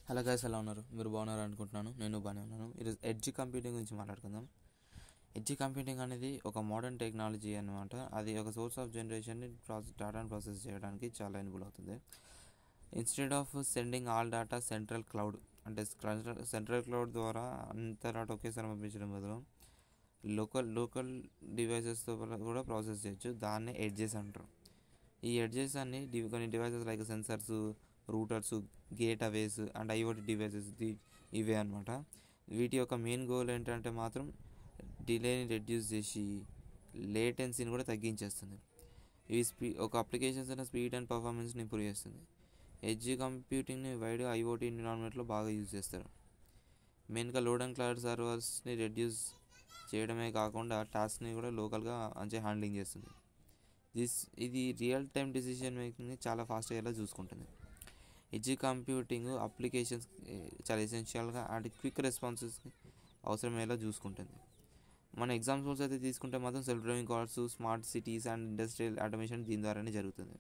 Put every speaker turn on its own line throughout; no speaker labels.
Hello guys, ఎలా ఉన్నారు? మీరు బాగున్నారు అనుకుంటున్నాను. నేను బాగానే ఉన్నాను. ఈరోజు ఎడ్జ్ కంప్యూటింగ్ గురించి మాట్లాడుకుందాం. ఎడ్జ్ కంప్యూటింగ్ అనేది ఒక మోడర్న్ టెక్నాలజీ అనమాట. అది ఒక సోర్స్ ఆఫ్ జనరేషన్ని డేటాను ప్రాసెస్ చేయడానికి చాలా ఎనేబుల్ అవుతుంది. Instead of sending all data central cloud, అంటే సెంట్రల్ క్లౌడ్ ద్వారా అంత డేటా ఒకేసారి పంపించడం బదులు లోకల్ డివైసెస్తో కూడా ప్రాసెస్ చేయొచ్చు. దాన్నే ఎడ్జెస్ అంటారు. ఈ ఎడ్జెస్ అన్ని కొన్ని devices like sensors, routers, gateways and IoT devices ఇవే అనమాట. వీటి యొక్క మెయిన్ గోల్ ఏంటంటే మాత్రం డిలేని రెడ్యూస్ చేసి లేటెన్సీని కూడా తగ్గించేస్తుంది. ఒక అప్లికేషన్స్ అయిన స్పీడ్ అండ్ పర్ఫార్మెన్స్ని ఇంప్రూవ్ చేస్తుంది. ఎడ్జ్ కంప్యూటింగ్ని వైడ్ ఐఓటీ ఎన్విరాన్మెంట్లో బాగా యూజ్ చేస్తారు. మెయిన్గా లోడ్ అండ్ క్లౌడ్ సర్వర్స్ని రెడ్యూస్ చేయడమే కాకుండా టాస్క్ని కూడా లోకల్గా మంచిగా హ్యాండ్లింగ్ చేస్తుంది. ఇది రియల్ టైమ్ డిసిషన్ మేకింగ్ని చాలా ఫాస్ట్గా ఎలా చూసుకుంటుంది. ఎడ్జ్ కంప్యూటింగ్ అప్లికేషన్స్ చాలా ఎసెన్షియల్గా అండ్ క్విక్ రెస్పాన్సెస్ అవసరమయ్యేలా చూసుకుంటుంది. మన ఎగ్జాంపుల్స్ అయితే తీసుకుంటే మాత్రం self driving cars, smart cities and industrial automation దీని ద్వారానే జరుగుతుంది.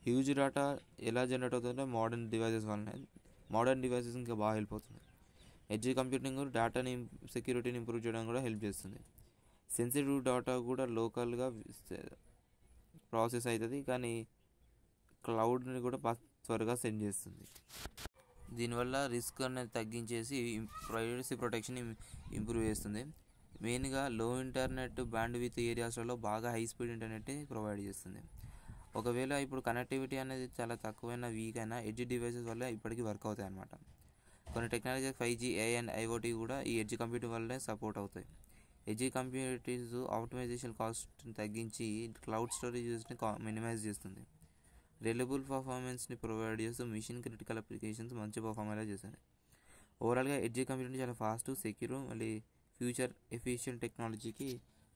హ్యూజ్ డేటా ఎలా జనరేట్ అవుతుందంటే మోడర్న్ డివైసెస్ ఇంకా బాగా హెల్ప్ అవుతుంది. ఎడ్జ్ కంప్యూటింగ్ డేటాని సెక్యూరిటీని ఇంప్రూవ్ చేయడానికి కూడా హెల్ప్ చేస్తుంది. సెన్సిటివ్ డేటా కూడా లోకల్గా ప్రాసెస్ అవుతుంది, కానీ క్లౌడ్ని కూడా త్వరగా సెండ్ చేస్తుంది. దీనివల్ల రిస్క్ అనేది తగ్గించేసి ప్రైవసీ ప్రొటెక్షన్ ఇంప్రూవ్ చేస్తుంది. మెయిన్గా లో ఇంటర్నెట్ బ్యాండ్ విత్ ఏరియాస్లలో బాగా హై స్పీడ్ ఇంటర్నెట్ని ప్రొవైడ్ చేస్తుంది. ఒకవేళ ఇప్పుడు కనెక్టివిటీ అనేది చాలా తక్కువైనా, వీక్ అయినా ఎడ్జ్ డివైసెస్ వల్ల ఇప్పటికీ వర్క్ అవుతాయి అన్నమాట. కొన్ని technology 5G, AI and IoT కూడా ఈ ఎడ్జ్ కంప్యూటింగ్ వల్లనే సపోర్ట్ అవుతాయి. ఎడ్జ్ కంప్యూటింగ్స్ ఆప్టిమైజేషన్ కాస్ట్ని తగ్గించి క్లౌడ్ స్టోరేజ్ యూస్ని మినిమైజ్ చేస్తుంది. రిలయబుల్ పర్ఫార్మెన్స్ని ప్రొవైడ్ చేస్తూ మిషన్ క్రిటికల్ అప్లికేషన్స్ మంచి పర్ఫార్మ్ అయ్యేలా చేస్తుంది. ఓవరాల్గా ఎడ్జ్ కంప్యూటింగ్ చాలా ఫాస్ట్, సెక్యూర్, మళ్ళీ ఫ్యూచర్ ఎఫిషియెంట్ టెక్నాలజీకి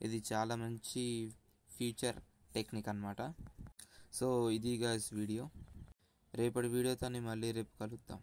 ఇది చాలా మంచి ఫ్యూచర్ టెక్నిక్ అన్నమాట. సో ఇది గైస్ వీడియో. రేపటి వీడియోతో మళ్ళీ రేపు కలుద్దాం.